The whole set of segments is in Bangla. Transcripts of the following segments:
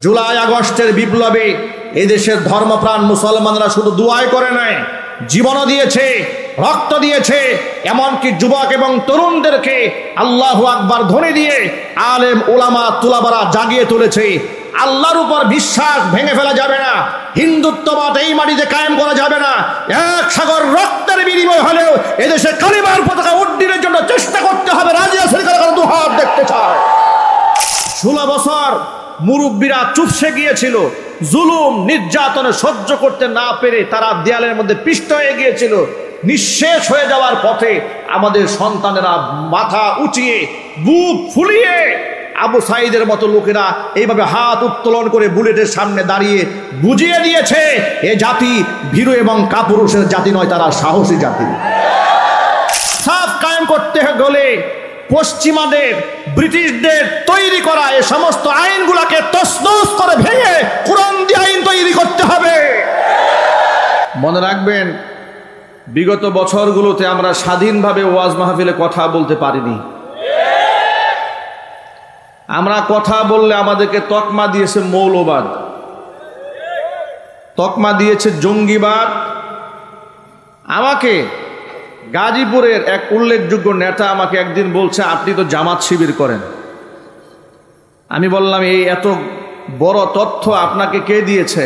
জুলাই আগস্টের বিপ্লবে এদেশের ধর্মপ্রাণ মুসলমানরা শুধু দুআই করে নাই, জীবনও দিয়েছে, রক্ত দিয়েছে। এমনকি যুবক এবং তরুণদেরকে আল্লাহু আকবার ধ্বনি দিয়ে আলেম ওলামা তুলাবারা জাগিয়ে তুলেছে। আল্লাহর উপর বিশ্বাস ভেঙে ফেলা যাবে না, হিন্দুত্ববাদ এই মাটিতে কায়েম করা যাবে না। এক সাগর রক্তের বিনিময় হলেও এদেশে কালিমার পতাকা উড্ডীনের জন্য চেষ্টা করতে হবে। রাজি আছেন কারা? দুহাত দেখতে চায়। 16 বছর মুরব্বীরা চুপসে গিয়েছিল, জুলুম নির্যাতনে সহ্য করতে না পেরে তারা দেয়ালের মধ্যে পিষ্ট হয়ে গিয়েছিল। নিঃশেষ হয়ে যাওয়ার পথে আমাদের সন্তানেরা মাথা উঁচিয়ে বুক ফুলিয়ে আবু সাইদের মতো লোকেরা এইভাবে হাত উত্তোলন করে বুলেটের সামনে দাঁড়িয়ে বুঝিয়ে দিয়েছে এ জাতি ভীরু এবং কাপুরুষের জাতি নয়, তারা সাহসী জাতি। সাফ কায়েম করতে গেলে পশ্চিমাদের, ব্রিটিশদের তৈরি করা এই সমস্ত আইনগুলোকে তছনছ করে ভেঙে কোরআন দিয়ে আইন তৈরি করতে হবে। মনে রাখবেন, বিগত বছরগুলোতে আমরা স্বাধীনভাবে ওয়াজ মাহফিলে কথা বলতে পারিনি। আমরা কথা বললে আমাদেরকে তকমা দিয়েছে মৌলবাদ, তকমা দিয়েছে জঙ্গিবাদ। আমাকে গাজীপুরের এক উল্লেখযোগ্য নেতা আমাকে একদিন বলছে, আপনি তো জামাত শিবির করেন। আমি বললাম, এই এত বড় তথ্য আপনাকে কে দিয়েছে?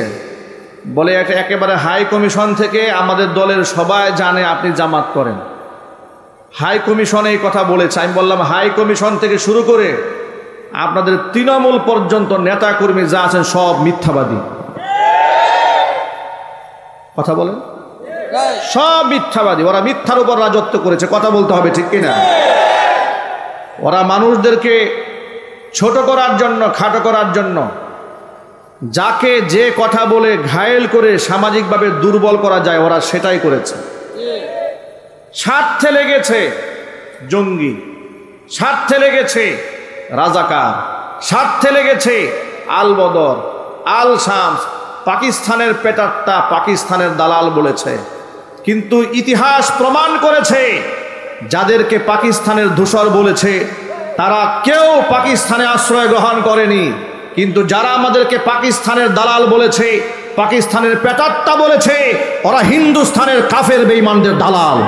বলে, একেবারে হাই কমিশন থেকে আমাদের দলের সবাই জানে আপনি জামাত করেন। হাই কমিশনে এই কথা বলেছে। আমি বললাম, হাই কমিশন থেকে শুরু করে আপনাদের তৃণমূল পর্যন্ত নেতা কর্মী যা আছেন সব মিথ্যাবাদী। কথা বলেন, সব মিথ্যাবাদী। ওরা মিথ্যার উপর রাজত্ব করেছে, কথা বলতে হবে, ঠিক কিনা? ওরা মানুষদেরকে ছোট করার জন্য, খাটো করার জন্য, যাকে যে কথা বলে ঘায়েল করে সামাজিকভাবে দুর্বল করা যায় ওরা সেটাই করেছে। স্বার্থে লেগেছে জঙ্গি, স্বার্থে লেগেছে রাজাকার, স্বার্থে লেগেছে আল বদর, আল শামস। পাকিস্তানের পেটারটা পাকিস্তানের দালাল বলেছে, কিন্তু ইতিহাস প্রমাণ করেছে যাদেরকে পাকিস্তানের ধূসর বলেছে তারা কেউ পাকিস্তানে আশ্রয় গ্রহণ করেনি। কিন্তু যারা আমাদেরকে পাকিস্তানের দালাল বলেছে, পাকিস্তানের পেটারটা বলেছে, ওরা হিন্দুস্তানের কাফের বেঈমানদের দালাল।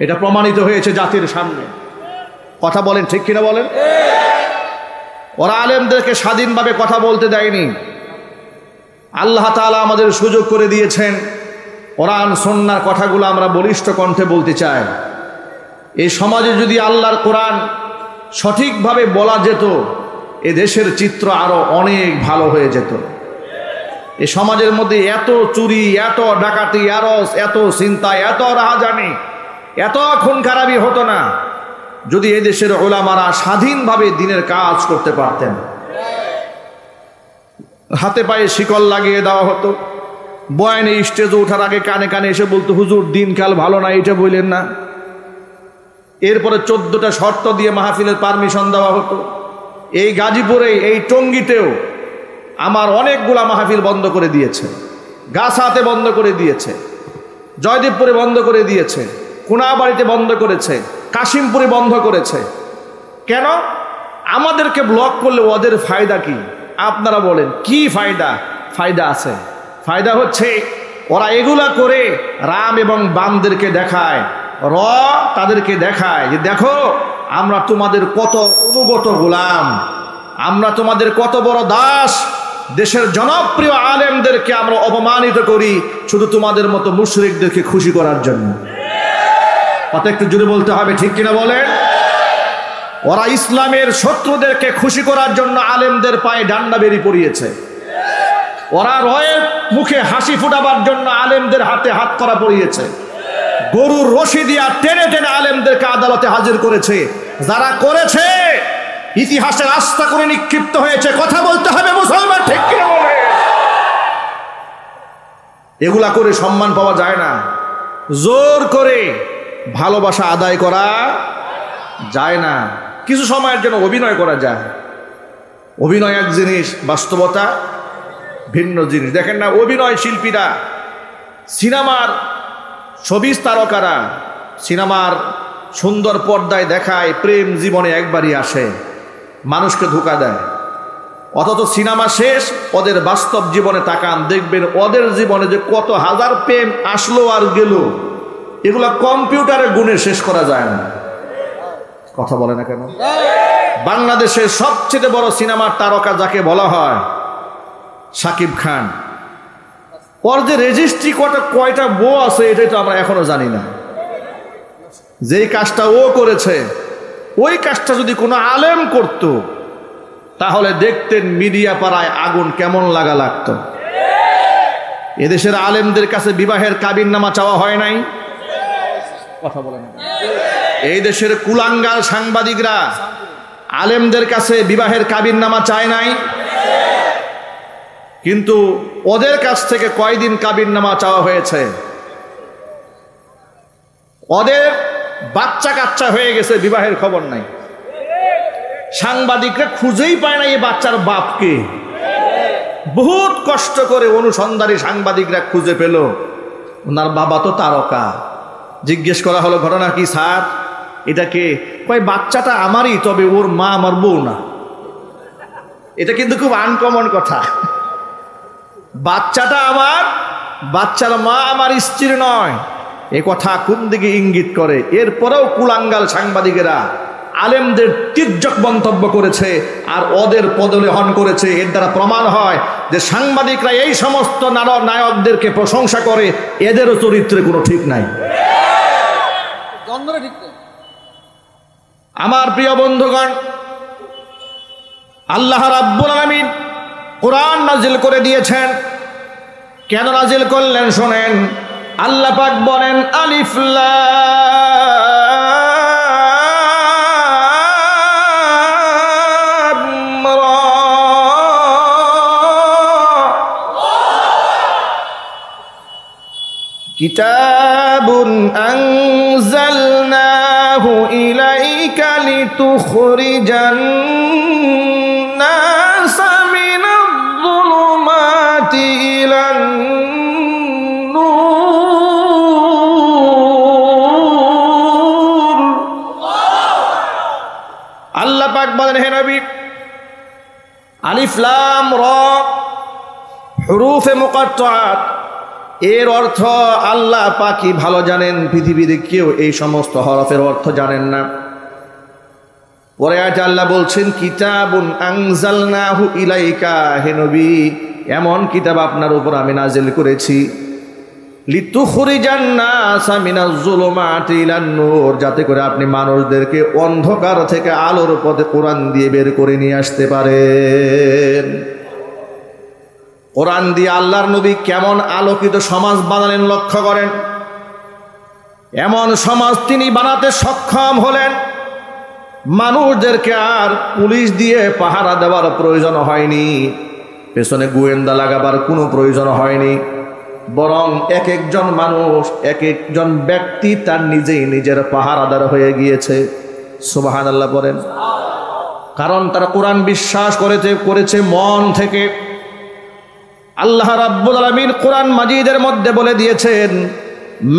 এটা প্রমাণিত হয়েছে জাতির সামনে। কথা বলেন, ঠিক কিনা বলেন? ওরা আলেমদেরকে স্বাধীনভাবে কথা বলতে দেয়নি। আল্লাহ তাআলা আমাদের সুযোগ করে দিয়েছেন, কোরআন সুন্নাহর কথাগুলো আমরা বলিষ্ঠ কণ্ঠে বলতে চাই। এই সমাজে যদি আল্লাহর কোরআন সঠিকভাবে বলা যেত, এ দেশের চিত্র আরো অনেক ভালো হয়ে যেত। এই সমাজের মধ্যে এত চুরি, এত ডাকাতি, এত চিন্তা, এত রাহাজানি, এত খুন খারাপি হতো না যদি এই দেশের ওলামারা স্বাধীনভাবে দিনের কাজ করতে পারতেন। হাতে পায়ে শিকল লাগিয়ে দেওয়া হতো, বয়ানে স্টেজে ওঠার আগে কানে কানে এসে বলতো, হুজুর দিনকাল ভালো না, এটা বললেন না। এরপরে 14টা শর্ত দিয়ে মাহফিলের পারমিশন দেওয়া হতো। এই গাজীপুরে, এই টঙ্গীতেও আমার অনেকগুলা মাহফিল বন্ধ করে দিয়েছে। গাছাতে বন্ধ করে দিয়েছে, জয়দেবপুরে বন্ধ করে দিয়েছে, কোনাবাড়িতে বন্ধ করেছে, কাশিমপুরে বন্ধ করেছে। কেন? আমাদেরকে ব্লক করলে ওদের ফায়দা কি? আপনারা বলেন, কি ফায়দা? ফায়দা আছে। ফায়দা হচ্ছে ওরা এগুলা করে রাম এবং বামদেরকে দেখায়, তাদেরকে দেখায় যে দেখো আমরা তোমাদের কত অনুগত গোলাম, আমরা তোমাদের কত বড় দাস। দেশের জনপ্রিয় আলেমদেরকে আমরা অপমানিত করি শুধু তোমাদের মতো মুশরিকদেরকে খুশি করার জন্য। কথা একটু জোরে বলতে হবে, ঠিক কিনা বলেন? ওরা ইসলামের শত্রুদেরকে খুশি করার জন্য আলেমদের পায়ে ডান্ডা বেরি পরিয়েছে। ওরা রয়ের মুখে হাসি ফুটাবার জন্য আলেমদের হাতে হাত করা পরিয়েছে। গরুর রশি দিয়া টেনে টেনে আলেমদেরকে আদালতে হাজির করেছে। যারা করেছে ইতিহাসে আস্থা করে নিক্ষিপ্ত হয়েছে। কথা বলতে হবে মুসলমান, ঠিক কিনা বলে? এগুলা করে সম্মান পাওয়া যায় না, জোর করে ভালোবাসা আদায় করা যায় না। কিছু সময়ের জন্য অভিনয় করা যায়। অভিনয় এক জিনিস, বাস্তবতা ভিন্ন জিনিস। দেখেন না, অভিনয় শিল্পীরা, সিনেমার ছবি তারকারা সিনেমার সুন্দর পর্দায় দেখায় প্রেম জীবনে একবারই আসে, মানুষকে ধোঁকা দেয়। অথচ সিনেমা শেষ, ওদের বাস্তব জীবনে তাকান, দেখবেন ওদের জীবনে যে কত হাজার প্রেম আসলো আর গেল, এগুলা কম্পিউটারে গুণে শেষ করা যায় না। কথা বলে না কেন? বাংলাদেশের সবচেয়ে বড় সিনেমার তারকা যাকে বলা হয় শাকিব খান, ওর যে রেজিস্ট্রি কয়টা বউ আছে এটাই তো আমরা এখনো জানি না। যেই কাজটা ও করেছে, ওই কাজটা যদি কোনো আলেম করত তাহলে দেখতেন মিডিয়া পাড়ায় আগুন কেমন লাগতো। এদেশের আলেমদের কাছে বিবাহের কাবিননামা চাওয়া হয় নাই? কথা বলেন। এই দেশের কুলাঙ্গার সাংবাদিকরা আলেমদের কাছে বিবাহের কাবিননামা চায় নাই? কিন্তু ওদের কাছ থেকে কয়দিন কাবিননামা চাওয়া হয়েছে? ওদের বাচ্চা কাচ্চা হয়ে গেছে, বিবাহের খবর নাই। সাংবাদিকরা খুঁজেই পায় না এই বাচ্চার বাপকে। বহুত কষ্ট করে অনুসন্ধানী সাংবাদিকরা খুঁজে পেল ওনার বাবা তো তারকা। জিজ্ঞেস করা হলো, ঘটনা কি স্যার? এটাকে কয় বাচ্চাটা আমারই, তবে ওর মা আমার বউ না। এটা কিন্তু খুব আনকমন কথা। বাচ্চাটা আমার, বাচ্চার মা আমার স্ত্রী নয়, এ কথা কোন দিকে ইঙ্গিত করে? এরপরেও কুলাঙ্গাল সাংবাদিকেরা আলেমদের তির্যক মন্তব্য করেছে আর ওদের পদলেহন করেছে। এর দ্বারা প্রমাণ হয় যে সাংবাদিকরা এই সমস্ত নায়কদেরকে প্রশংসা করে, এদেরও চরিত্রে কোনো ঠিক নাই। আমার প্রিয় বন্ধুগণ, আল্লাহ রাব্বুল আলামিন কোরআন নাজিল করে দিয়েছেন। কেন নাজিল করলেন শোনেন। আল্লাহ পাক বলেন, আলিফ লাম রা, কিতাবুন আনজালনাহু ইলাইকা লিতুখরিজান নাসা মিনাজ-যুলুমাতি ইলান নূর। আল্লাহ পাক বলেন, হে নবী, আলিফ লাম রা হুরুফে মুকাত্তাআত, এর অর্থ আল্লাহ পাকই ভালো জানেন, পৃথিবীতে কেউ এই সমস্ত হরফের অর্থ জানেন না। পরে আয়াতে আল্লাহ বলছেন, কিতাবুন আনজালনাহু ইলাইকা, হে নবী, এমন কিতাব আপনার উপর আমি নাজিল করেছি, লিতুখরিজান নাসা মিনাজ-যুলুমাতি ইলান নূর, যাতে করে আপনি মানুষদেরকে অন্ধকার থেকে আলোর পথে কোরআন দিয়ে বের করে নিয়ে আসতে পারেন। কোরআন দিয়ে আল্লাহর নবী কেমন আলোকিত সমাজ বানালেন লক্ষ্য করেন। এমন সমাজ তিনি বানাতে সক্ষম হলেন, মানুষদেরকে আর পুলিশ দিয়ে পাহারা দেওয়ার প্রয়োজন হয়নি, পেছনে গোয়েন্দা লাগাবার কোনো প্রয়োজন হয়নি, বরং এক একজন মানুষ, এক একজন ব্যক্তি তার নিজেই নিজের পাহারাদার হয়ে গিয়েছে। সুবহানাল্লাহ বলেন। কারণ তারা কোরআন বিশ্বাস করেছে মন থেকে। আল্লাহ রাব্বুল আলামিন কোরআন মাজিদের মধ্যে বলে দিয়েছেন,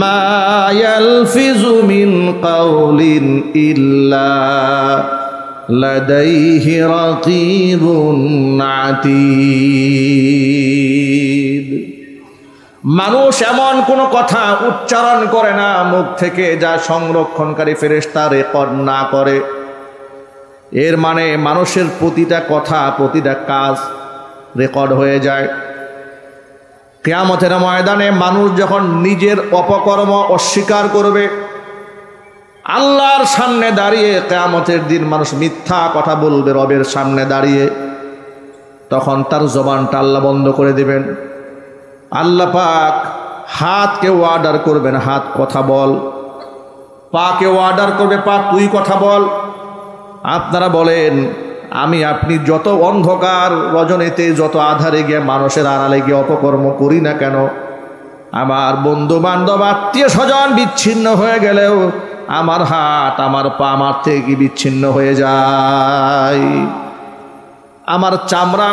মা ইয়ালফিজু মিন কাউলিন ইল্লা লাদাইহি রাকিবুন আতীদ। মানুষ এমন কোনো কথা উচ্চারণ করে না মুখ থেকে যা সংরক্ষণকারী ফেরেশতা রেকর্ড না করে। এর মানে মানুষের প্রতিটা কথা, প্রতিটা কাজ রেকর্ড হয়ে যায়। কিয়ামতের ময়দানে মানুষ যখন নিজের অপকর্ম অস্বীকার করবে, আল্লাহর সামনে দাঁড়িয়ে কিয়ামতের দিন মানুষ মিথ্যা কথা বলবে রবের সামনে দাঁড়িয়ে, তখন তার জবানটা আল্লাহ বন্ধ করে দিবেন। আল্লাহ পাক হাতকে অর্ডার করবেন, হাত কথা বল। পাকে অর্ডার করবে, পা তুই কথা বল। আপনারা বলেন, আমি আপনি যত অন্ধকার রজনীতে, যত আধারে গিয়ে মানুষের আড়ালে গিয়ে অপকর্ম করি না কেন, আমার বন্ধু বান্ধব আত্মীয় স্বজন বিচ্ছিন্ন হয়ে গেলেও আমার হাত, আমার পা আমার থেকে বিচ্ছিন্ন হয়ে যায়। আমার চামড়া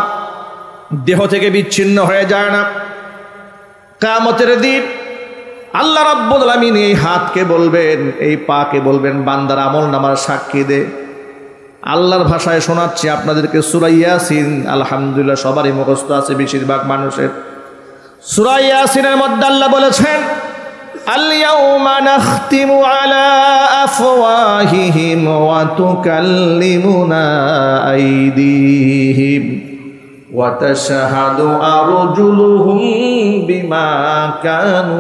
দেহ থেকে বিচ্ছিন্ন হয়ে যায় না। কিয়ামতের দিন আল্লাহ রাব্বুল আলামিন এই হাতকে বলবেন, এই পাকে বলবেন, বান্দার আমল নামার সাক্ষী দে। আল্লাহর ভাষায় শোনাচ্ছি আপনাদেরকে সূরা ইয়াসিন। আলহামদুলিল্লাহ সবারই মুখস্থ আছে, বেশিরভাগ মানুষের। সূরা ইয়াসিনের মধ্যে আল্লাহ বলেছেন, আল-ইয়াউমা নাখতিমু আলা আফওয়াহিহিম ওয়া তুকাল্লিমুনা আইদিহিম ওয়া তাশহাদু আরজুলুহুম বিমা কানু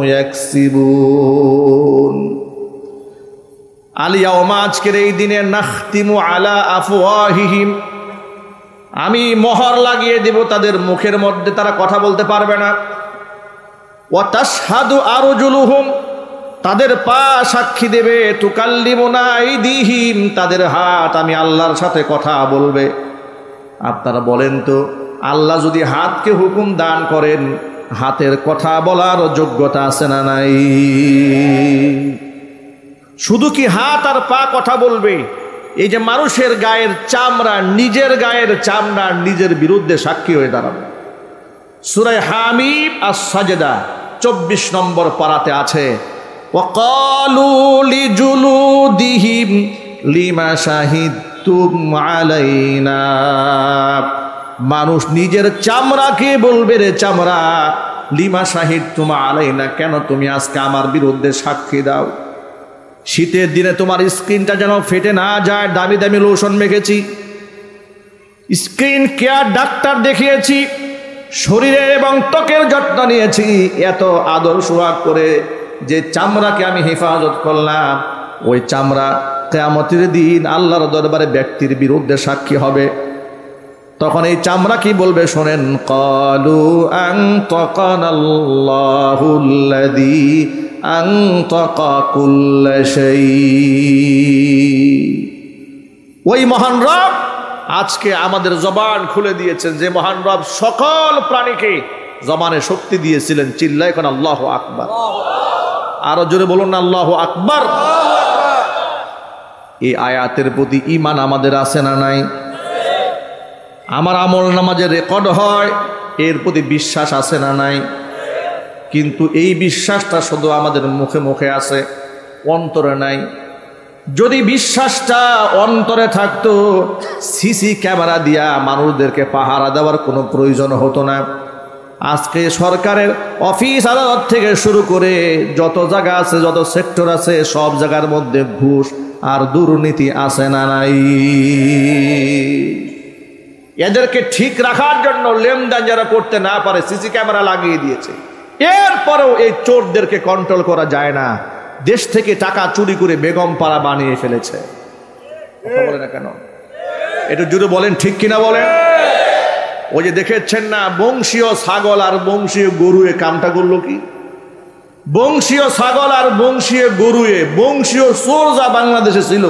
ইয়াকসিবুন। আল-ইয়াউমা আজকের এই দিনে নাখতিমু আলা আফওয়াহিহিম, আমি মোহর লাগিয়ে দেব তাদের মুখের মধ্যে, তারা কথা বলতে পারবে না। ওয়া তাশহাদু আরজুলুহুম, তাদের পা সাক্ষী দেবে। তুকাল্লিমুনা আইদিহিম, তাদের হাত আমি আল্লাহর সাথে কথা বলবে। আপনারা বলেন তো, আল্লাহ যদি হাতকে হুকুম দান করেন, হাতের কথা বলার যোগ্যতা আছে না নাই? শুধু কি হাত আর পা কথা বলবে? এই যে মানুষের গায়ের চামড়া, নিজের গায়ের চামড়া নিজের বিরুদ্ধে সাক্ষী হয়ে দাঁড়াবে। সূরা হামিদ আস-সাজদা 24 নম্বর পারাতে আছে, ওয়াকালু লিজুলুদিহিম লিমা শাহিদতুম আলাইনা। মানুষ নিজের চামড়াকে বলবে, রে চামড়া, লিমা শাহিদতুম আলাইনা, কেন তুমি আজকে আমার বিরুদ্ধে সাক্ষী দাও? শীতের দিনে তোমার স্কিনটা যেন ফেটে না যায়, দামি দামি লোশন মেখেছি, স্কিন কেয়ার ডাক্তার দেখিয়েছি, শরীরের এবং ত্বকের যত্ন নিয়েছি, এত আদর সোহাগ করে যে চামড়াকে আমি হেফাজত করলাম, ওই চামড়া কিয়ামতের দিন আল্লাহর দরবারে ব্যক্তির বিরুদ্ধে সাক্ষী হবে। তখন এই চামড়া কি বলবে শোনেন, ক্বালু আনতাকানাল্লাহুল্লাযী আনতাকা কুল্লা শাই। ওই মহান রব আজকে আমাদের জবান খুলে দিয়েছেন, যে মহান রব সকল প্রাণীকে জবানে শক্তি দিয়েছিলেন। চিল্লায় এখন আল্লাহু আকবার। আরো জোরে বলুন না আল্লাহু আকবার। এই আয়াতের প্রতি ঈমান আমাদের আছে না নাই? আমার আমল নামাজে রেকর্ড হয়, এর প্রতি বিশ্বাস আছে না নাই? কিন্তু এই বিশ্বাসটা শুধু আমাদের মুখে মুখে আছে, অন্তরে নাই। যদি বিশ্বাসটা অন্তরে থাকতো, সিসি ক্যামেরা দিয়া মানুষদেরকে পাহারা দেওয়ার কোনো প্রয়োজন হতো না। আজকে সরকারের অফিস আদালত থেকে শুরু করে যত জায়গা আছে, যত সেক্টর আছে, সব জায়গার মধ্যে ঘুষ আর দুর্নীতি আছে না নাই? এদেরকে ঠিক রাখার জন্য লেনদেন যারা করতে না পারে সিসি ক্যামেরা লাগিয়ে দিয়েছে। এরপরেও এই চোরদেরকে কন্ট্রোল করা যায় না। দেশ থেকে টাকা চুরি করে বেগম পাড়া বানিয়ে ফেলেছে। কথা বলে না কেন? একটু জুড়ে বলেন, ঠিক কিনা বলেন? ওই যে দেখেছেন না, বংশীয় ছাগল আর বংশীয় গরুয়ে কামটা করলো কি? বংশীয় ছাগল আর বংশীয় গরুয়ে, বংশীয় চোর যা বাংলাদেশে ছিল,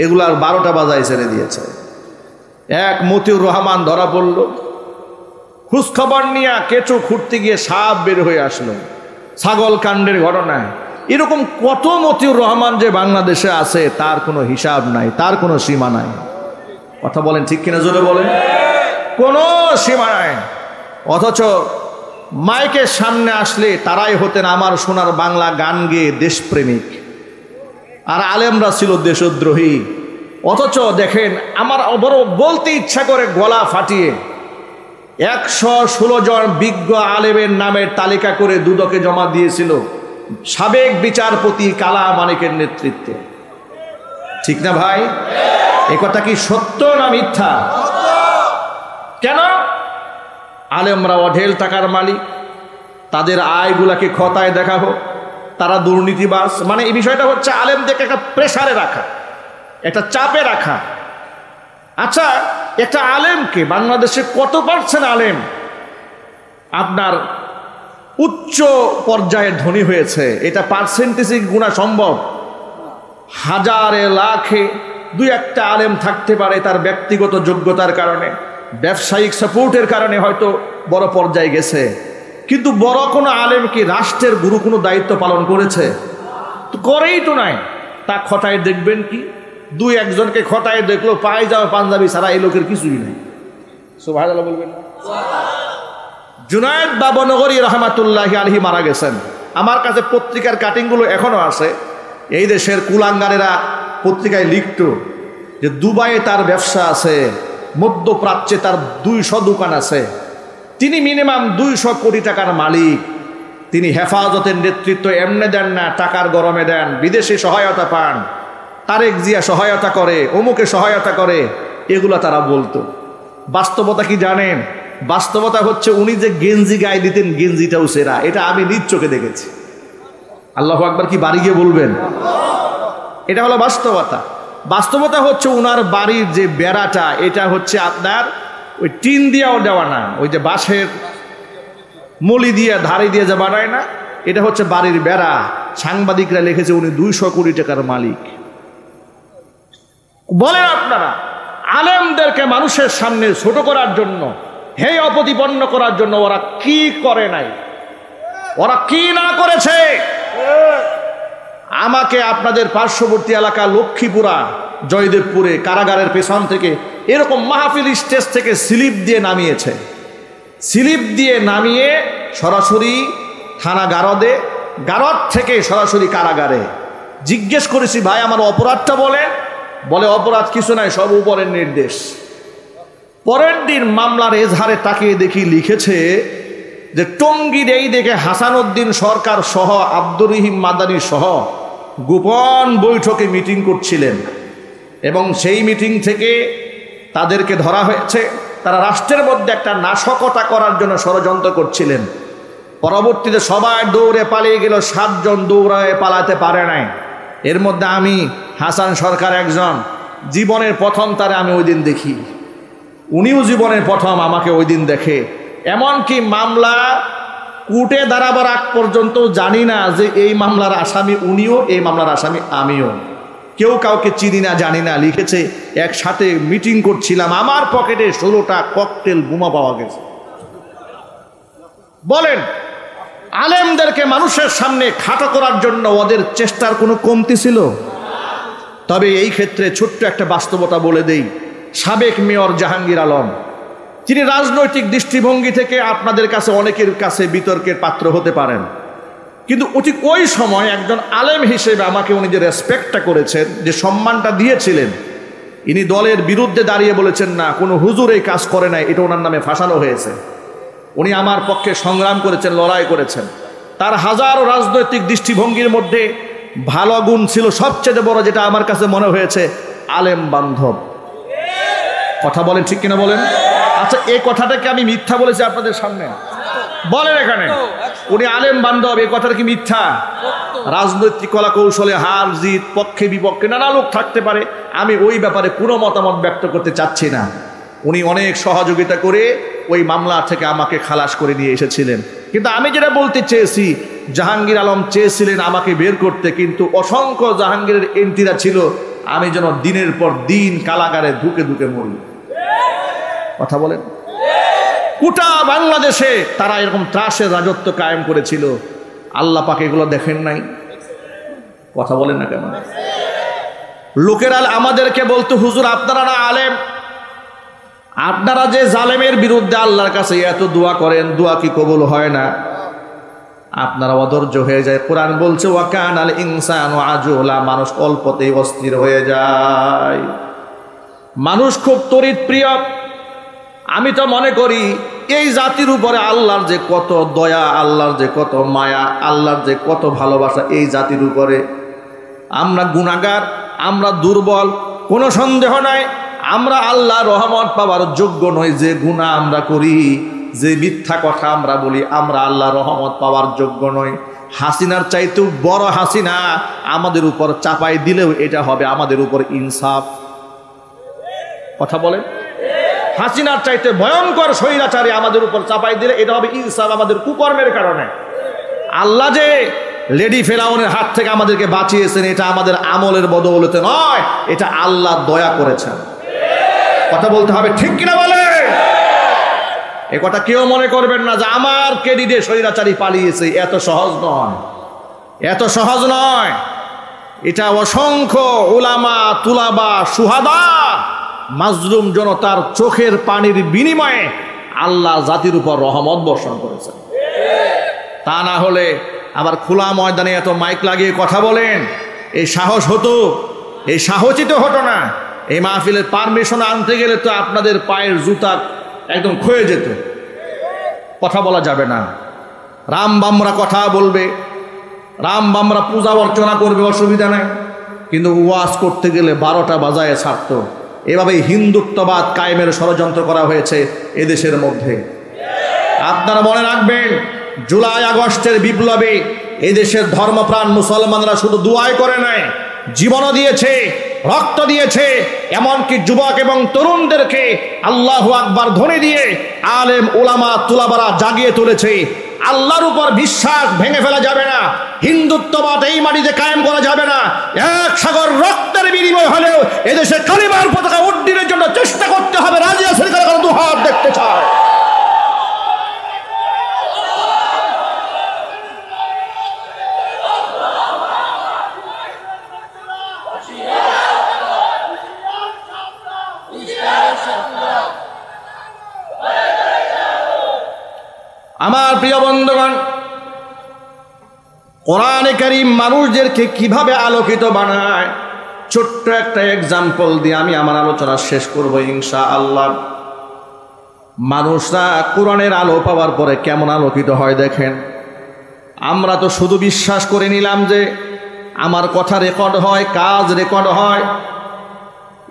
এগুলার 12টা বাজায় ছেড়ে দিয়েছে। এক মতিউর রহমান ধরা পড়ল, খোঁজখবর নিয়ে কেঁচো খুঁড়তে গিয়ে সাপ বের হয়ে আসলো ছাগল কাণ্ডের ঘটনায়। এরকম কত মতিউর রহমান যে বাংলাদেশে আছে, তার কোনো হিসাব নাই, তার কোনো সীমা নাই। কথা বলেন ঠিক কিনা, জোরে বলেন। কোনো সীমা নাই। অথচ মাইকের সামনে আসলে তারাই হতেন আমার সোনার বাংলা গান গেয়ে দেশপ্রেমিক, আর আলেমরা ছিল দেশদ্রোহী। অথচ দেখেন, আমার বড় বলতে ইচ্ছা করে গলা ফাটিয়ে 116 জন বিজ্ঞ আলেমের নামের তালিকা করে দুদকে জমা দিয়েছিল সাবেক বিচারপতি কালা মানিকের নেতৃত্বে। ঠিক না ভাই? এ কথা কি সত্য না মিথ্যা? কেন? আলেমরা অঢেল টাকার মালিক, তাদের আয়গুলাকে খতায় দেখাবো, তারা দুর্নীতিবাজ। মানে এই বিষয়টা হচ্ছে আলেমদেরকে একটা প্রেসারে রাখা, একটা চাপে রাখা। আচ্ছা, একটা আলেমকে বাংলাদেশে কত পার্সেন্ট আলেম আপনার উচ্চ পর্যায়ে ধনী হয়েছে? এটা পার্সেন্টেজে গুণা সম্ভব? হাজারে লাখে দুই একটা আলেম থাকতে পারে, তার ব্যক্তিগত যোগ্যতার কারণে, ব্যবসায়িক সাপোর্টের কারণে হয়তো বড় পর্যায়ে গেছে। কিন্তু বড় কোনো আলেম কি রাষ্ট্রের গুরু কোনো দায়িত্ব পালন করেছে? তো করেই তো নাই। তা খতায় দেখবেন কি? দুই একজনকে খতায় দেখলো পায়ে যাওয়া পাঞ্জাবি ছাড়া এই লোকের কিছুই নেই। সুবহানাল্লাহ বলবেন না? জুনায়েদ বাবনগরী রহমাতুল্লাহি আলাইহি মারা গেছেন। আমার কাছে পত্রিকার কাটিংগুলো এখনো আছে। এই দেশের কুলাঙ্গারেরা পত্রিকায় লিখত যে দুবাইয়ে তার ব্যবসা আছে, মধ্যপ্রাচ্যে তার 200 দোকান আছে, তিনি মিনিমাম 200 কোটি টাকার মালিক। তিনি হেফাজতের নেতৃত্ব এমনি দেন না, টাকার গরমে দেন, বিদেশে সহায়তা পান, তারেক জিয়া সহায়তা করে, অমুকে সহায়তা করে, এগুলা তারা বলতো। বাস্তবতা কি জানেন? বাস্তবতা হচ্ছে উনি যে গেঞ্জি গায়ে দিতেন, গেঞ্জিটাও সেরা। এটা আমি নিজ চোখে দেখেছি। আল্লাহু আকবার কি বাড়ি গিয়ে বলবেন? এটা হলো বাস্তবতা। বাস্তবতা হচ্ছে উনার বাড়ির যে বেড়াটা, এটা হচ্ছে আপনার ওই টিন দিয়েও দেওয়া না, ওই যে বাঁশের মলি দিয়ে ধারে দিয়ে যে বানায় না, এটা হচ্ছে বাড়ির বেড়া। সাংবাদিকরা লিখেছে উনি 200 কোটি টাকার মালিক। বলেন আপনারা, আলেমদেরকে মানুষের সামনে ছোট করার জন্য, হেয় অপতিপন্ন করার জন্য ওরা কি করে নাই? ওরা কি না করেছে? আমাকে আপনাদের পার্শ্ববর্তী এলাকা লক্ষ্মীপুরা, জয়দেবপুরে কারাগারের পেছন থেকে এরকম মাহফিল স্টেজ থেকে স্লিপ দিয়ে নামিয়েছে। স্লিপ দিয়ে নামিয়ে সরাসরি থানা গারদে, গারদ থেকে সরাসরি কারাগারে। জিজ্ঞেস করেছি, ভাই আমার অপরাধটা বলে অপরাধ কিছু নাই, সব উপরের নির্দেশ। পরের দিন মামলার এজাহারে তাকিয়ে দেখি লিখেছে যে টঙ্গীর এই দেখে হাসানুদ্দিন সরকার সহ আব্দুর রহিম মাদানী সহ গোপন বৈঠকে মিটিং করছিলেন এবং সেই মিটিং থেকে তাদেরকে ধরা হয়েছে। তারা রাষ্ট্রের মধ্যে একটা নাশকতা করার জন্য ষড়যন্ত্র করছিলেন। পরবর্তীতে সবাই দৌড়ে পালিয়ে গেল, 7 জন দৌড়ায় পালাতে পারে নাই। এর মধ্যে আমি হাসান সরকার একজন। জীবনের প্রথম তারে আমি ওই দিন দেখি, উনিও জীবনের প্রথম আমাকে ওই দিন দেখে। এমনকি মামলা কোর্টে দাঁড়াবার আগ পর্যন্ত জানি না যে এই মামলার আসামি উনিও, এই মামলার আসামি আমিও। কেউ কাউকে চিনি না, জানি না। লিখেছে একসাথে মিটিং করছিলাম, আমার পকেটে 16টা ককটেল বোমা পাওয়া গেছে। বলেন, আলেমদেরকে মানুষের সামনে খাটো করার জন্য ওদের চেষ্টার কোনো কমতি ছিল? তবে এই ক্ষেত্রে ছোট্ট একটা বাস্তবতা বলে দেই। সাবেক মেয়র জাহাঙ্গীর আলম, তিনি রাজনৈতিক দৃষ্টিভঙ্গি থেকে আপনাদের কাছে অনেকের কাছে বিতর্কের পাত্র হতে পারেন, কিন্তু ঠিক ওই সময় একজন আলেম হিসেবে আমাকে উনি যে রেসপেক্টটা করেছেন, যে সম্মানটা দিয়েছিলেন, ইনি দলের বিরুদ্ধে দাঁড়িয়ে বলেছেন না কোনো হুজুর এই কাজ করে নাই, এটা ওনার নামে ফাঁসানো হয়েছে। উনি আমার পক্ষে সংগ্রাম করেছেন, লড়াই করেছেন। তার হাজারো রাজনৈতিক দৃষ্টিভঙ্গির মধ্যে ভালো গুণ ছিল, সবচেয়ে বড় যেটা আমার কাছে মনে হয়েছে, আলেম বান্ধব। কথা বলেন ঠিক কিনা বলেন? আচ্ছা, এই কথাটাকে আমি মিথ্যা বলেছি আপনাদের সামনে? বলেন এখানে, উনি আলেম বান্ধব, এই কথাটা কি মিথ্যা? রাজনৈতিক কলা কৌশলে হার জিত, পক্ষে বিপক্ষে নানা লোক থাকতে পারে, আমি ওই ব্যাপারে কোনো মতামত ব্যক্ত করতে চাচ্ছি না। উনি অনেক সহযোগিতা করে ওই মামলা থেকে আমাকে খালাস করে নিয়ে এসেছিলেন। কিন্তু আমি যেটা বলতে চেয়েছি, জাহাঙ্গীর আলম চেয়েছিলেন আমাকে বের করতে, কিন্তু অসংখ্য জাহাঙ্গীরের এন্ট্রিরা ছিল আমি যেন দিনের পর দিন কারাগারে ধুকে ধুকে মরি। কথা বলেন, গোটা বাংলাদেশে তারা এরকম ত্রাসের রাজত্ব কায়েম করেছিল। আল্লাহ পাক এগুলো দেখেন নাই? কথা বলেন না কেন? লোকেরা আমাদেরকে বলতো, হুজুর আপনারা না আলেম, আপনারা যে জালেমের বিরুদ্ধে আল্লাহর কাছে এত দোয়া করেন, দোয়া কি কবুল হয় না? আপনারা অধৈর্য হয়ে যায়। কোরআন বলছে ওয়াকানাল ইনসানু আজুলা, মানুষ অল্পতেই অস্থির হয়ে যায়, মানুষ খুব তড়িৎ প্রিয়। আমি তো মনে করি এই জাতির উপরে আল্লাহর যে কত দয়া, আল্লাহর যে কত মায়া, আল্লাহর যে কত ভালোবাসা এই জাতির উপরে। আমরা গুনাহগার, আমরা দুর্বল, কোনো সন্দেহ নাই। আমরা আল্লাহ রহমত পাওয়ার যোগ্য নই। যে গুনাহ আমরা করি, যে মিথ্যা কথা আমরা বলি, আমরা আল্লাহ রহমত পাওয়ার যোগ্য নই। হাসিনার চাইতেও বড় হাসিনা আমাদের উপর চাপাই দিলেও এটা হবে আমাদের উপর ইনসাফ। কথা বলেন, হাসিনার চাইতে ভয়ঙ্কর স্বৈরাচারী আমাদের উপর চাপাই দিলে এটা হবে ইনসাফ আমাদের কুকর্মের কারণে। আল্লাহ যে লেডি ফেরাউনের হাত থেকে আমাদেরকে বাঁচিয়েছেন, এটা আমাদের আমলের বদৌলতে নয়, এটা আল্লাহ দয়া করেছেন। কথা বলতে হবে ঠিক কিনা বলে? এ কথা কেউ মনে করবেন না যে আমার ক্রেডিটে স্বৈরাচারী পালিয়েছে। এত সহজ নয়, এত সহজ নয়। এটা অসংখ্য উলামা, তুলাবা, সুহাদা, মাজলুম জনতার চোখের পানির বিনিময়ে আল্লাহ জাতির উপর রহমত বর্ষণ করেছেন। তা না হলে আবার খোলা ময়দানে এত মাইক লাগিয়ে কথা বলেন, এই সাহস হতো, এই সাহসিত হতো না। এই মাহফিলের পারমিশন আনতে গেলে তো আপনাদের পায়ের জুতা একদম ক্ষয়ে যেত। কথা বলা যাবে না। রাম বামরা কথা বলবে, রাম বামরা পূজা অর্চনা করবে, অসুবিধা নাই, কিন্তু ওয়াজ করতে গেলে 12টা বাজায় ছাড়ত। এভাবেই হিন্দুত্ববাদ কায়েমের ষড়যন্ত্র করা হয়েছে এদেশের মধ্যে। আপনারা মনে রাখবেন, জুলাই আগস্টের বিপ্লবে এদেশের ধর্মপ্রাণ মুসলমানরা শুধু দুয়াই করে নাই, জীবনও দিয়েছে, রক্ত দিয়েছে, এমনকি যুবক এবং তরুণদেরকে আল্লাহু আকবার ধ্বনি দিয়ে আলেম ওলামা তুলাবারা জাগিয়ে তুলেছে। আল্লাহর উপর বিশ্বাস ভেঙে ফেলা যাবে না, হিন্দুত্ববাদ এই মাটিতে কায়েম করা যাবে না। এক সাগর রক্তের বিনিময় হলেও এদেশে কালিমার পতাকা উড্ডীনের জন্য চেষ্টা করতে হবে। রাজি আছেন কারা? দুহাত দেখতে চায়। আমার প্রিয় বন্ধুগণ, কোরআনে কারীম মানুষদেরকে কিভাবে আলোকিত বানায়, ছোট্ট একটা এক্সাম্পল দিয়ে আমি আমার আলোচনা শেষ করব ইনশাআল্লাহ। মানুষরা কোরআনের আলো পাওয়ার পরে কেমন আলোকিত হয় দেখেন। আমরা তো শুধু বিশ্বাস করে নিলাম যে আমার কথা রেকর্ড হয়, কাজ রেকর্ড হয়,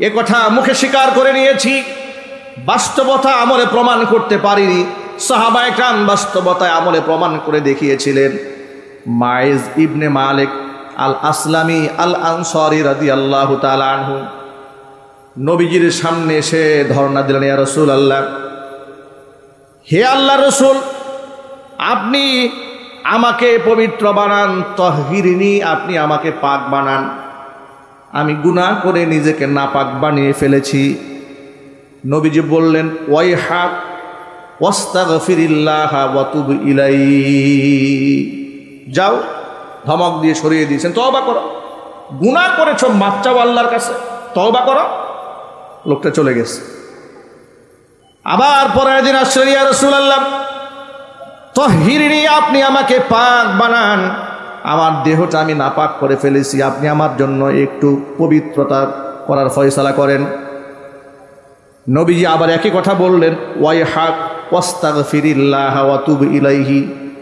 এ কথা মুখে স্বীকার করে নিয়েছি, বাস্তবতা আমলে প্রমাণ করতে পারিনি। সাহাবায়ে কেরাম বাস্তবতায় আমলে প্রমাণ করে দেখিয়েছিলেন। মাইজ ইবনে মালিক আল আসলামি আল আনসারী রাদিয়াল্লাহু তাআলা আনহু নবীজির সামনে এসে ধর্ণা দিলেন, ইয়া রাসূলুল্লাহ, হে আল্লাহর রাসূল, আপনি আমাকে পবিত্র বানান, তাহহিরনি, আপনি আমাকে পাক বানান। আমি গুনাহ করে নিজেকে নাপাক বানিয়ে ফেলেছি। নবীজি বললেন, ওয়াইহাক ওয়াস্তাগফিরিল্লাহ ওয়া তুব ইলাইহি, যাও, ধমক দিয়ে সরিয়ে দিয়েছেন, তওবা করো, গুনাহ করেছো, মাফ চাও আল্লাহর কাছে, তওবা করো। লোকটা চলে গেছে। আবার পরের দিন আসলেন, ইয়া রাসূলুল্লাহ, তাহহিরনি, আপনি আমাকে পাক বানান, আমার দেহটা আমি নাপাক করে ফেলেছি, আপনি আমার জন্য একটু পবিত্রতা করার ফয়সালা করেন। নবীজি আবার একই কথা বললেন, ওয়াইহাক ওয়াস্তাগফিরিল্লাহ ওয়া তুব ইলাইহি,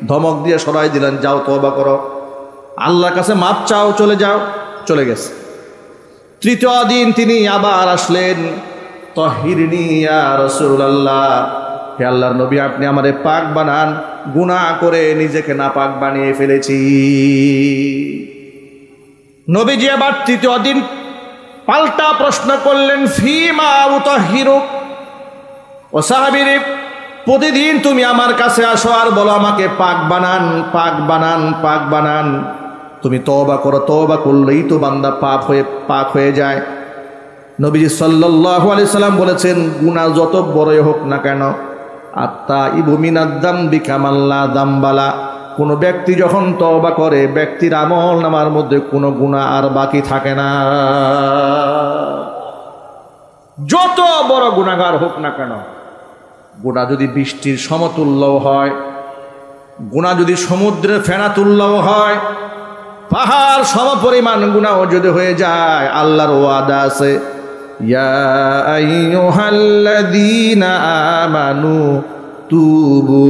ধমক দিয়ে সরাই দিলেন, যাও তওবা করো, আল্লাহর কাছে মাপ চাও, চলে যাও। চলে গেছে। তৃতীয় দিন তিনি আবার আসলেন, তাহহিরনি ইয়া রাসূলুল্লাহ, হে আল্লাহর নবী, আপনি আমারে পাক বানান, গুনাহ করে নিজেকে নাপাক বানিয়ে ফেলেছি। নবীজি আবার তৃতীয় দিন পাল্টা প্রশ্ন করলেন, ফিমা উতাহহিরুক, ও সাহাবীরে, প্রতিদিন তুমি আমার কাছে আসো আর বলো আমাকে পাক বানান, পাক বানান, পাক বানান। তুমি তওবা করো, তওবা করলেই তো বান্দা পাক হয়ে যায়। নবীজি সাল্লাল্লাহু আলাইহি সাল্লাম বলেছেন, গুনাহ যত বড়ই হোক না কেন, আত্তাইবু মিনাদ যামবি কামাল্লা যামবালা, কোনো ব্যক্তি যখন তওবা করে, ব্যক্তির আমল নামার মধ্যে কোনো গুনাহ আর বাকি থাকে না। যত বড় গুনাহগার হোক না কেন, গুনাহ যদি বৃষ্টির সমতুল্যও হয়, গুনাহ যদি সমুদ্রের ফেনা তুল্যও হয়, পাহাড় সমপরিমাণ গুনাহ যদি হয়ে যায়, আল্লাহর ওয়াদা আছে, ইয়া আইয়ুহাল্লাযীনা আমানু তুবু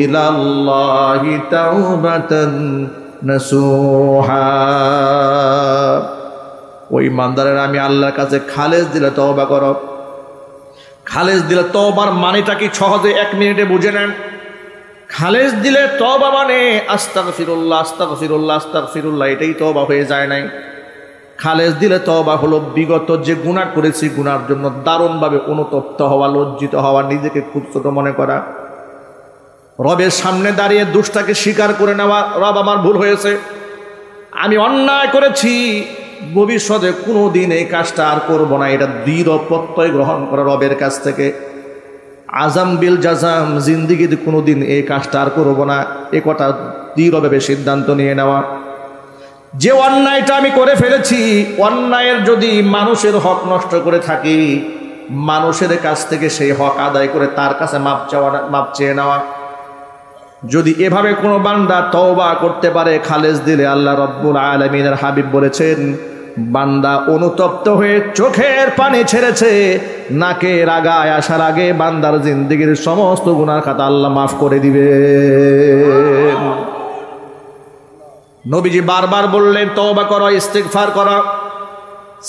ইলাল্লাহি তাওবাতান নাসুহা, ওই ইমানদারেরা, আমি আল্লাহর কাছে খালেস দিলে তওবা করো। খালেস দিলে তওবার মানেটা কি সহজে 1 মিনিটে বুঝে নেন। খালেস দিলে তওবা মানে আস্তাগফিরুল্লাহ, আস্তাগফিরুল্লাহ, আস্তাগফিরুল্লাহ, এটাই তওবা হয়ে যায় নাই। খালেস দিলে তওবা হলো বিগত যে গুনাহ করেছি, গুনার জন্য দারুণভাবে অনুতপ্ত হওয়া, লজ্জিত হওয়া, নিজেকে খুব ছোট মনে করা, রবের সামনে দাঁড়িয়ে দোষটাকে স্বীকার করে নেওয়া, রব আমার ভুল হয়েছে, আমি অন্যায় করেছি, ভবিষ্যতে কোনো দিন এই কাজটা আর করব না, এটা দৃঢ় প্রত্যয় গ্রহণ করা রবের কাছ থেকে। আজাম বিল জাজাম, জিন্দিগিতে কোনো দিন এই কাজটা আর করব না, এ কথা দৃঢ়ভাবে সিদ্ধান্ত নিয়ে নেওয়া। যে অন্যায়টা আমি করে ফেলেছি, অন্যায়ের যদি মানুষের হক নষ্ট করে থাকি, মানুষের কাছ থেকে সেই হক আদায় করে তার কাছে মাপ চেয়ে নেওয়া। যদি এভাবে কোনো বান্দা তওবা করতে পারে খালেস দিলে, আল্লাহ রাব্বুল আলামিনের হাবিব বলেছেন, বান্দা অনুতপ্ত হয়ে চোখের পানি ছেড়েছে, নাকের আগায় আসার আগে বান্দার জিন্দেগির সমস্ত গুনার খাতা আল্লাহ মাফ করে দিবে। নবীজি বারবার বললেন তওবা করো, ইস্তিগফার করো।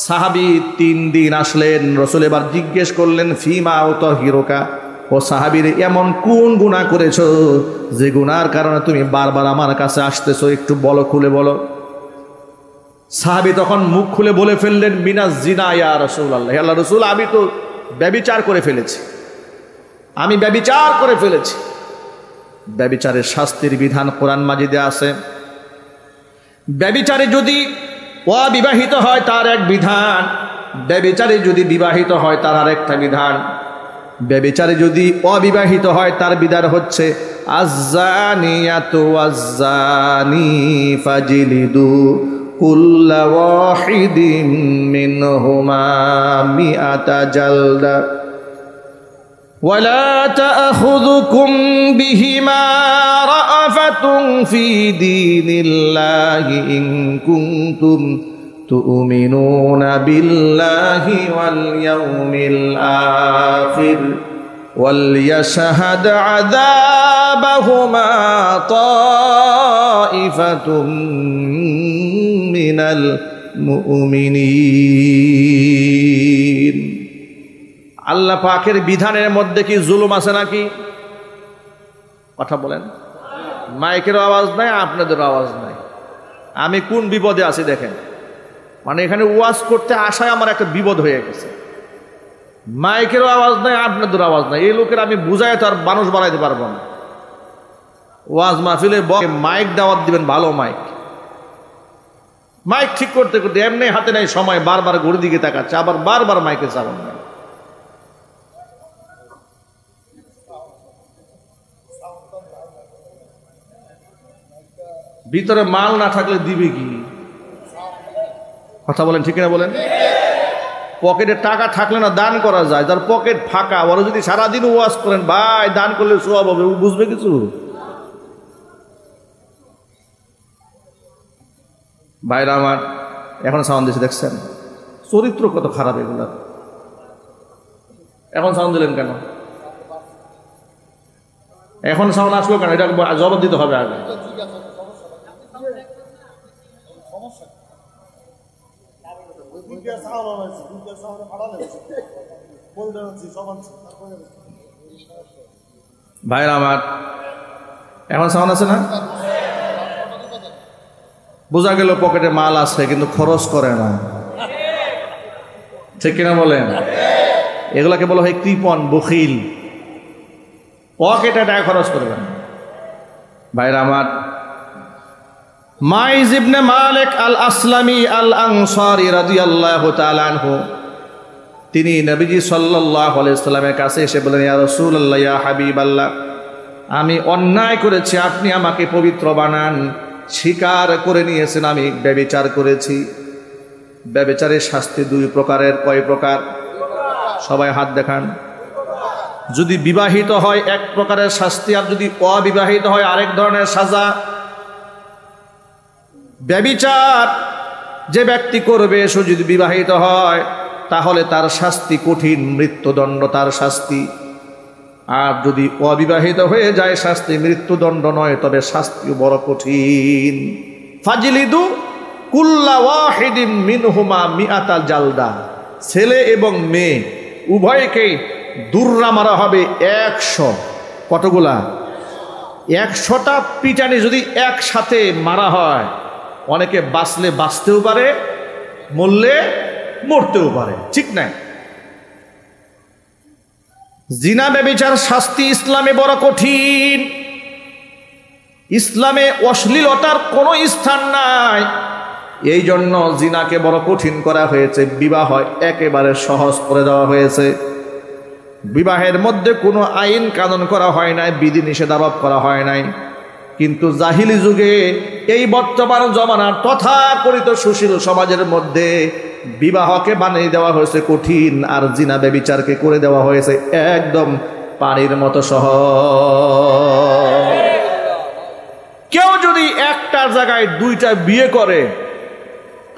সাহাবী 3 দিন আসলেন, রাসূল এবার জিজ্ঞেস করলেন ফিমা উতাহিরুকা, ও সাহাবীর এমন কোন গুনাহ করেছো যে গুনার কারণে তুমি বারবার আমার কাছে আসতেছো, একটু বলো, খুলে বলো। সাহাবী তখন মুখ খুলে বলে ফেললেন মিনাজ জিনা ইয়া রাসূলুল্লাহ, হে আল্লাহর রাসূল আমি তো ব্যভিচার করে ফেলেছি, আমি ব্যভিচার করে ফেলেছি। ব্যভিচারের শাস্তির বিধান কোরআন মাজিদে আছে। ব্যভিচারে যদি অবিবাহিত হয় তার এক বিধান, ব্যভিচারে যদি বিবাহিত হয় তার আরেকটা বিধান। ব্যভিচারে যদি অবিবাহিত হয় তার বিধান হচ্ছে আয-যানিয়াতু ওয়াজ-যানি ফাজলিদু কুল্লা ওয়াহিদিন মিনহুমা মিআতা জালদা ওয়ালা তা'খুযুকুম বিহিমা রা'ফাতুন ফি দীনিল্লাহি ইন কুনতুম তু'মিনুনা বিল্লাহি ওয়াল ইয়াউমিল আখির ওয়ালইয়াশহাদ আযাবাহুমা তা'iফাতুম মিনাল মুমিনিন। আল্লাহ পাকের বিধানের মধ্যে কি জুলুম আছে নাকি? কথা বলেন। মাইকেরও আওয়াজ নাই, আপনাদেরও আওয়াজ নাই। আমি কোন বিপদে আছি দেখেন। মানে এখানে ওয়াজ করতে আসায় আমার একটা বিপদ হয়ে গেছে। মাইকেরও আওয়াজ নাই, আপনাদেরও আওয়াজ নাই। এই লোকের আমি বুঝাই তো আর মানুষ বাড়াইতে পারবো না। ওয়াজ মাহফিলে মাইক দাওয়াত দিবেন, ভালো মাইক। মাইক ঠিক করতে করতে এমনি হাতে নাই সময়, বারবার ঘড়ির দিকে তাকাচ্ছে, আবার বারবার মাইকে চালান না। ভিতরে মাল না থাকলে দিবে কি? কথা বলেন, ঠিক না বলেন? পকেটে টাকা থাকলে না দান করা যায়, যার পকেট ফাঁকা ওরা যদি সারাদিন ওয়াজ করেন ভাই দান করলে সওয়াব হবে, ও বুঝবে কিছু? ভাইরা আমার, এখন সাউন্ড দিয়েছে দেখছেন, চরিত্র কত খারাপ এগুলা। এখন সাউন্ড দিলেন কেন? এখন সাউন্ড আসলো কেন? এটা জবাব দিতে হবে আগে। ভাইরা আমার, এখন সাউন্ড আছে না? বোঝা গেল পকেটে মাল আছে কিন্তু খরচ করে না, ঠিক কিনা বলেন? এগুলাকে বলা হয় কৃপণ, বখিল। পকেটে টাকা খরচ করবেন। ভাইরা আমার, মাইজ ইবনে মালিক আল আসলামি আল আনসারী রাদিয়াল্লাহু তাআলা আনহু, তিনি নবীজি সাল্লাল্লাহু আলাইহি সাল্লামের কাছে এসে বলেন ইয়া রাসূলুল্লাহ, ইয়া হাবিবাল্লাহ, আমি অন্যায় করেছি, আপনি আমাকে পবিত্র বানান। স্বীকার করে নিয়েছেন আমি ব্যভিচার করেছি। ব্যভিচারের শাস্তি 2 প্রকারের। কয় প্রকার? সবাই হাত দেখান। যদি বিবাহিত হয় 1 প্রকারের শাস্তি, আর যদি অবিবাহিত হয় আরেক ধরনের সাজা। ব্যভিচার যে ব্যক্তি করবে সে যদি বিবাহিত হয় তাহলে তার শাস্তি কঠিন, মৃত্যুদণ্ড তার শাস্তি। আর যদি অবিবাহিত হয়ে যায় শাস্তি মৃত্যুদণ্ড নয়, তবে শাস্তিও বড় কঠিন। ফাজলিদু কুল্লা ওয়াহিদিন মিনহুমা মিআতা জালদা, ছেলে এবং মেয়ে উভয়কে দুর্রা মারা হবে 100। কতগুলা? 100টা পিটানি যদি একসাথে মারা হয়, অনেকে বাঁচলে বাঁচতেও পারে, মরলে মরতেও পারে, ঠিক না? জিনা ব্যভিচার শাস্তি ইসলামে বড় কঠিন। ইসলামে অশ্লীলতার কোনো স্থান নাই, এই জন্য জিনাকে বড় কঠিন করা হয়েছে। বিবাহ একেবারে সহজ করে দেওয়া হয়েছে। বিবাহের মধ্যে কোনো আইন কানুন করা হয় নাই, বিধি নিষেধ আরোপ করা হয় নাই। কিন্তু জাহিলি যুগে এই বর্তমান জমানার তথাকথিত সুশীল সমাজের মধ্যে বিবাহকে বানিয়ে দেওয়া হয়েছে কঠিন, আর জিনা ব্যভিচারকে করে দেওয়া হয়েছে একদম পানির মতো সহজ। কেউ যদি একটা জায়গায় 2টা বিয়ে করে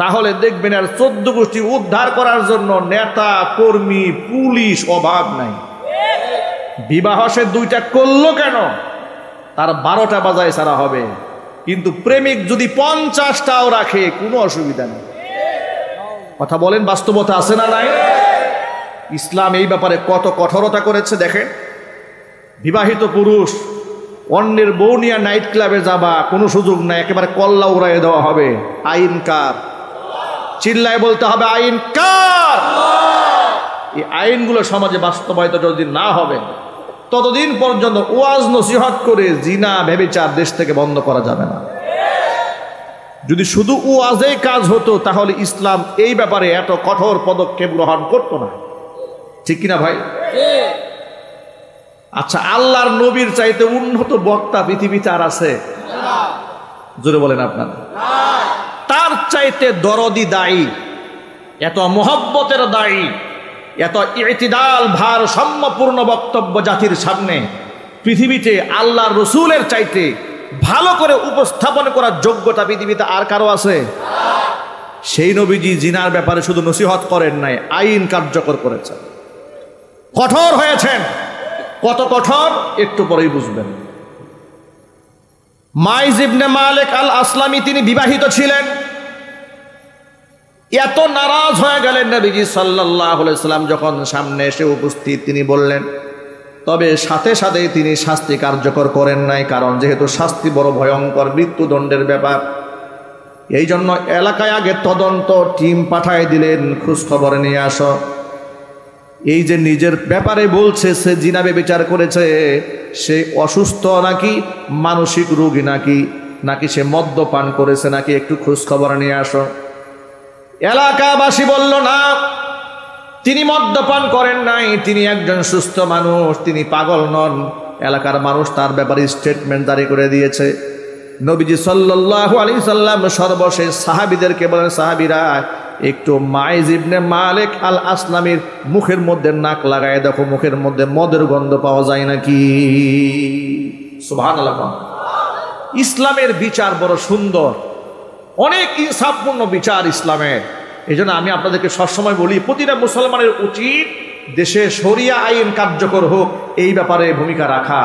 তাহলে দেখবেন আর 14 গোষ্ঠী উদ্ধার করার জন্য নেতা কর্মী পুলিশ অভাব নাই। বিবাহ সে 2টা করলো কেন? তার 12টা বাজায় ছাড়া হবে, কিন্তু প্রেমিক যদি 50টাও রাখে কোনো অসুবিধা নেই। কথা বলেন, বাস্তবতা আছে না নাই? ইসলাম এই ব্যাপারে কত কঠোরতা করেছে দেখেন। বিবাহিত পুরুষ অন্যের বউ নিয়ে নাইট ক্লাবে যাবা কোনো সুযোগ নাই, একেবারে কল্লা উড়াইয়ে দেওয়া হবে। আইন কার? চিল্লায় বলতে হবে আইন কার? এই আইনগুলো সমাজে বাস্তবায়িত যদি না হবে ততদিন পর্যন্ত ওয়াজ নসিহত করে জিনা ব্যভিচার দেশ থেকে বন্ধ করা যাবে না। যদি শুধু ওয়াজেই কাজ হতো তাহলে ইসলাম এই ব্যাপারে এত কঠোর পদক্ষেপ গ্রহণ করতো না, ঠিক কিনা ভাই? আচ্ছা, আল্লাহর নবীর চাইতে উন্নত বক্তা পৃথিবীতে আর আছে? জোরে বলেন আপনারা। তার চাইতে দরদি দায়ী, এত মোহব্বতের দায়ী, এত ইতিদাল ভারসাম্যপূর্ণ বক্তব্য জাতির সামনে পৃথিবীতে আল্লাহর রসুলের চাইতে ভালো করে উপস্থাপন করার যোগ্যতা পৃথিবীতে আর কারো আছে? সেই নবীজি জিনার ব্যাপারে শুধু নসিহত করেন নাই, আইন কার্যকর করেছেন, কঠোর হয়েছেন। কত কঠোর একটু পরেই বুঝবেন। মাইজ ইবনে মালিক আল আসলামী তিনি বিবাহিত ছিলেন। এত নারাজ হয়ে গেলেন নবীজি সাল্লাল্লাহু আলাইহি সাল্লাম যখন সামনে এসে উপস্থিত, তিনি বললেন, তবে সাথে সাথেই তিনি শাস্তি কার্যকর করেন নাই, কারণ যেহেতু শাস্তি বড় ভয়ঙ্কর, মৃত্যুদণ্ডের ব্যাপার। এই জন্য এলাকায় আগে তদন্ত টিম পাঠায় দিলেন, খোঁজ খবর নিয়ে আসো। এই যে নিজের ব্যাপারে বলছে সে জিনা ব্যভিচার করেছে, সে অসুস্থ নাকি মানসিক রোগী নাকি সে মদ্যপান করেছে নাকি, একটু খোঁজ খবর নিয়ে আসো। এলাকাবাসী বলল না, তিনি মদ্যপান করেন নাই, তিনি একজন সুস্থ মানুষ, তিনি পাগল নন। এলাকার মানুষ তার ব্যাপারে স্টেটমেন্ট জারি করে দিয়েছে। নবীজি সাল্লাল্লাহু আলাইহি সাল্লাম সর্বশেষ সাহাবীদেরকে বলেন, সাহাবীরা একটু মাইজ ইবনে মালিক আল আসলামীর মুখের মধ্যে নাক লাগায় দেখো, মুখের মধ্যে মদের গন্ধ পাওয়া যায় নাকি। সুবহানাল্লাহ। ইসলামের বিচার বড় সুন্দর, অনেক ইনসাফপূর্ণ বিচার ইসলামের। এই জন্য আমি আপনাদেরকে সবসময় বলি, প্রতিটা মুসলমানের উচিত দেশে শরিয়া আইন কার্যকর হোক এই ব্যাপারে ভূমিকা রাখা,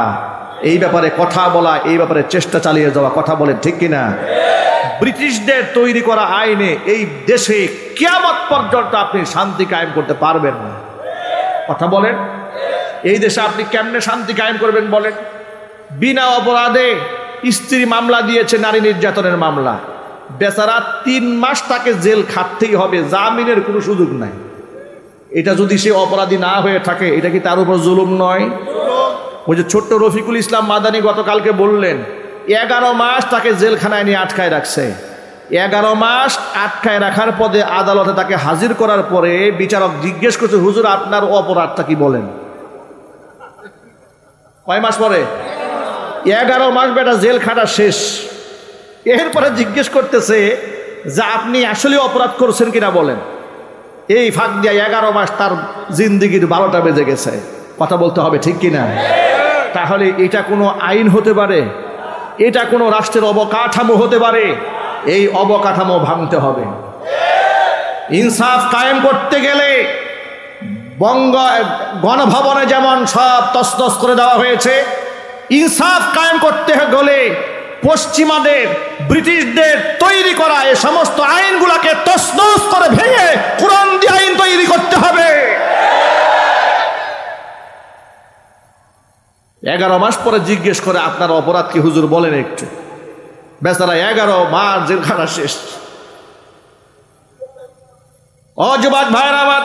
এই ব্যাপারে কথা বলা, এই ব্যাপারে চেষ্টা চালিয়ে যাওয়া। কথা বলেন ঠিক কিনা? ব্রিটিশদের তৈরি করা আইনে এই দেশে কিয়ামত পর্যন্ত আপনি শান্তি কায়েম করতে পারবেন না। কথা বলেন, এই দেশে আপনি কেমনে শান্তি কায়েম করবেন বলেন? বিনা অপরাধে স্ত্রী মামলা দিয়েছে, নারী নির্যাতনের মামলা, বেচারা 3 মাস তাকে জেল খাটতেই হবে, জামিনের কোনো সুযোগ নাই। এটা যদি সে অপরাধী না হয়ে থাকে, এটা কি তার উপর জুলুম নয়? ওই যে ছোট্ট রফিকুল ইসলাম মাদানী গতকালকে বললেন, 11 মাস তাকে জেলখানায় নিয়ে আটকায় রাখছে। 11 মাস আটকায় রাখার পরে আদালতে তাকে হাজির করার পরে বিচারক জিজ্ঞেস করছে, হুজুর আপনার অপরাধটা কি বলেন? কয় মাস পরে? 11 মাস বেটা জেল খাটা শেষ। এরপরে জিজ্ঞেস করতেছে যে আপনি আসলে অপরাধ করছেন কিনা বলেন। এই ফাঁক দিয়ে 11 মাস তার জিন্দিগির 12টা বেজে গেছে। কথা বলতে হবে ঠিক কিনা? তাহলে এটা কোনো আইন হতে পারে? এটা কোনো রাষ্ট্রের অবকাঠামো হতে পারে? এই অবকাঠামো ভাঙতে হবে। ইনসাফ কায়েম করতে গেলে গণভবনে যেমন সব তছনছ করে দেওয়া হয়েছে, ইনসাফ কায়েম করতে গেলে পশ্চিমাদের, ব্রিটিশদের তৈরি করা এই সমস্ত আইনগুলোকে তছনছ করে ভেঙে কোরআন দিয়ে আইন তৈরি করতে হবে। 11 মাস পরে জিজ্ঞেস করে আপনার অপরাধ কি হুজুর বলেন একটু। বেচারা 11 মাস জেলখানা শেষ। অযুবক ভাইরা আমার,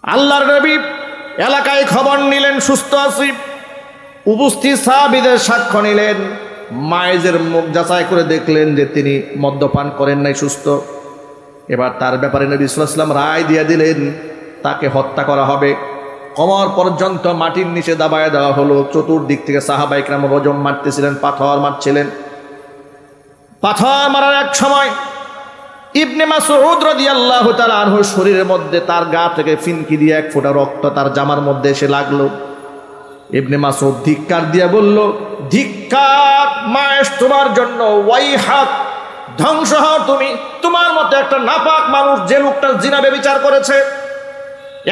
আল্লাহর নবী এলাকায় খবর নিলেন সুস্থ আছি। উপস্থিত সাহাবীদের সাক্ষ্য নিলেন, মায়েজের মুখ যাচাই করে দেখলেন যে তিনি মদ্যপান করেন নাই, সুস্থ। এবার তার ব্যাপারে নবী সাল্লাল্লাহু আলাইহি ওয়াসাল্লাম রায় দিয়ে দিলেন, তাকে হত্যা করা হবে। কোমর পর্যন্ত মাটির নিচে দাবায় দেওয়া হলো। চতুর্দিক থেকে সাহাবায়ে কেরাম রজম মারতেছিলেন, পাথর মারছিলেন। পাথর মারার এক সময় ইবনে মাসউদ রাদিয়াল্লাহু তাআলা আনহু শরীরের মধ্যে, তার গা থেকে ফিনকি দিয়ে 1 ফোঁটা রক্ত তার জামার মধ্যে এসে লাগলো। ইবনে মাসউদ ধিক্কার দিয়ে বলল, ধিক্কার মায়েশ তোমার জন্য, ওয়াইহাক, ধ্বংস হও তুমি। তোমার মতো একটা নাপাক মানুষ, যে লোকটা জিনা ব্যভিচার করেছে,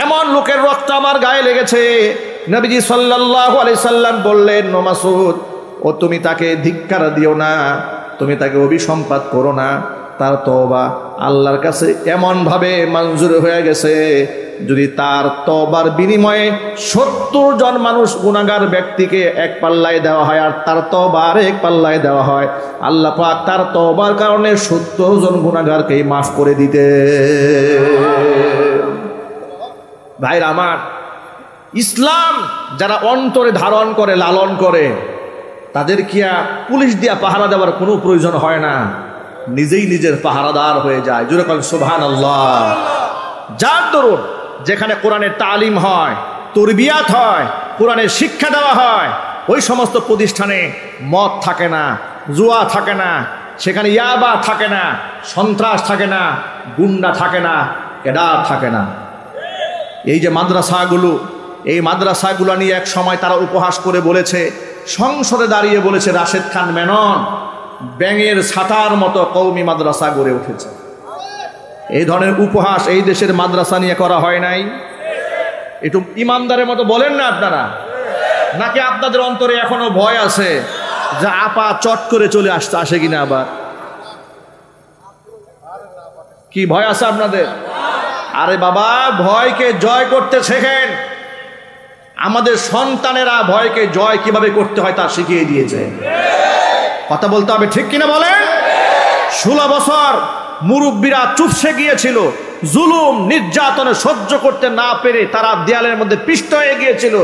এমন লোকের রক্ত আমার গায়ে লেগেছে। নবীজি সাল্লাল্লাহু আলাইহি সাল্লাম বললেন, ও মাসউদ, ও তুমি তাকে ধিক্কার দিও না, তুমি তাকে অভিসম্পাত করো না। তার তওবা আল্লাহর কাছে এমনভাবে মঞ্জুর হয়ে গেছে, যদি তার তওবার বিনিময়ে 70 জন মানুষ গুনাহগার ব্যক্তিকে এক পাল্লায় দেওয়া হয় আর তার তওবা আরেক পাল্লায় দেওয়া হয়, আল্লাহ পাক তার তওবার কারণে 70 জন গুনাহগারকে মাফ করে দিতে। ভাইরা আমার, ইসলাম যারা অন্তরে ধারণ করে, লালন করে, তাদের কি পুলিশ দিয়া পাহারা দেওয়ার কোনো প্রয়োজন হয় না, নিজেই নিজের পাহারাদার হয়ে যায়। জোরে বলেন সুবহানাল্লাহ। যার দরুন যেখানে কোরআনের তালিম হয়, তরবিয়াত হয়, কোরআনের শিক্ষা দেওয়া হয়, ওই সমস্ত প্রতিষ্ঠানে মদ থাকে না, জুয়া থাকে না, সেখানে ইয়াবা থাকে না, সন্ত্রাস থাকে না, গুন্ডা থাকে না, ক্যাডার থাকে না। এই যে মাদ্রাসাগুলো, এই মাদ্রাসাগুলো নিয়ে এক সময় তারা উপহাস করে বলেছে, সংসদে দাঁড়িয়ে বলেছে, রাশেদ খান মেনন ব্যাঙের ছাতার মতো কওমি মাদ্রাসা গড়ে উঠেছে। এই ধরনের উপহাস এই দেশের মাদ্রাসা নিয়ে করা হয় নাই? একটু ইমানদারের মতো বলেন না আপনারা, নাকি আপনাদের অন্তরে এখনো ভয় আছে যে আপা চট করে চলে আসে কিনা? আবার কি ভয় আছে আপনাদের? আরে বাবা, ভয়কে জয় করতে শেখেন। আমাদের সন্তানেরা ভয়কে জয় কিভাবে করতে হয় তা শিখিয়ে দিয়েছে। কথা বলতে হবে, ঠিক কিনা বলেন? 16 বছর মুরব্বীরা চুপসে গিয়েছিল, জুলুম নির্যাতনে সহ্য করতে না পেরে তারা দেয়ালের মধ্যে পিষ্ট হয়ে গিয়েছিল।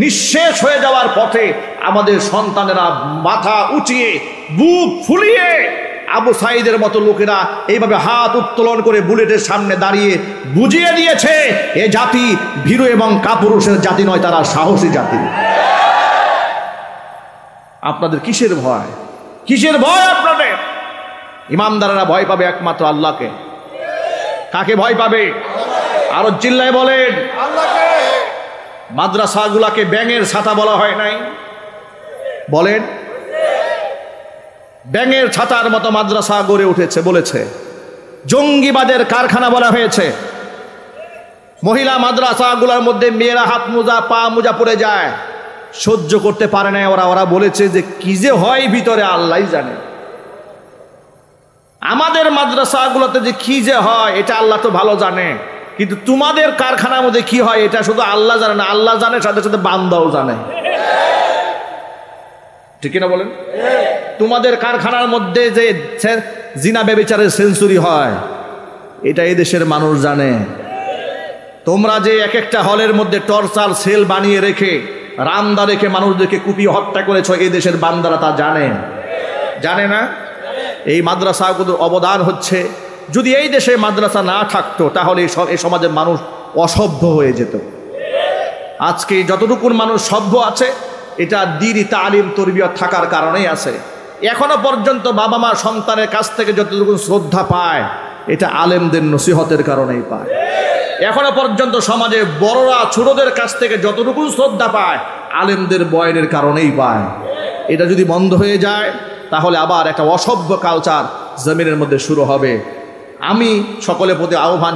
নিঃশেষ হয়ে যাওয়ার পথে আমাদের সন্তানেরা মাথা উঁচিয়ে, বুক ফুলিয়ে, আবু সাইদের মতো লোকেরা এইভাবে হাত উত্তোলন করে বুলেটের সামনে দাঁড়িয়ে বুঝিয়ে দিয়েছে, এ জাতি ভীরু এবং কাপুরুষের জাতি নয়, তারা সাহসী জাতি। আপনাদের কিসের ভয়? কিসের ভয় আপনাদের? ইমানদারেরা ভয় পাবে একমাত্র আল্লাহকে। কাকে ভয় পাবে? আরো চিল্লায় বলেন আল্লাহকে। মাদ্রাসাগুলাকে ব্যাঙের ছাতা বলা হয় নাই? বলেন, ব্যাঙের ছাতার মতো মাদ্রাসা গড়ে উঠেছে বলেছে। জঙ্গিবাদের কারখানা বলা হয়েছে। মহিলা মাদ্রাসাগুলোর মধ্যে মেয়েরা হাত মোজা, পা মোজা পরে যায়, সহ্য করতে পারে না ওরা বলেছে যে কি যে হয় ভিতরে আল্লাহই জানে। আমাদের মাদ্রাসাগুলোতে যে কি যে হয় এটা আল্লাহ তো ভালো জানে, কিন্তু তোমাদের কারখানার মধ্যে কি হয় এটা শুধু আল্লাহ জানে না, আল্লাহ জানে, সাথে সাথে বান্দাও জানে। ঠিক কিনা বলেন? তোমাদের কারখানার মধ্যে যে জিনা ব্যভিচারের সেঞ্চুরি হয় এটা এই দেশের মানুষ জানে। তোমরা যে এক একটা হলের মধ্যে টর্চার সেল বানিয়ে রেখে, রামদা রেখে মানুষদেরকে কুপিয়ে হত্যা করেছ, এই দেশের বান্দারা তা জানে। জানে না? এই মাদ্রাসাগুলোর অবদান হচ্ছে, যদি এই দেশে মাদ্রাসা না থাকতো তাহলে এই সমাজের মানুষ অসভ্য হয়ে যেত। আজকে যতটুকুন মানুষ সভ্য আছে এটা দ্বীনি তালিম তরবিয়ত থাকার কারণেই আছে। এখনো পর্যন্ত বাবা মা সন্তানের কাছ থেকে যতটুকু শ্রদ্ধা পায় এটা আলেমদের নসিহতের কারণেই পায়। এখনো পর্যন্ত সমাজে বড়রা ছোটদের কাছ থেকে যতটুকু শ্রদ্ধা পায় আলেমদের বয়ানের কারণেই পায়। এটা যদি বন্ধ হয়ে যায় তাহলে আবার একটা অসভ্য কালচার জমিনের মধ্যে শুরু হবে। আমি সকলের প্রতি আহ্বান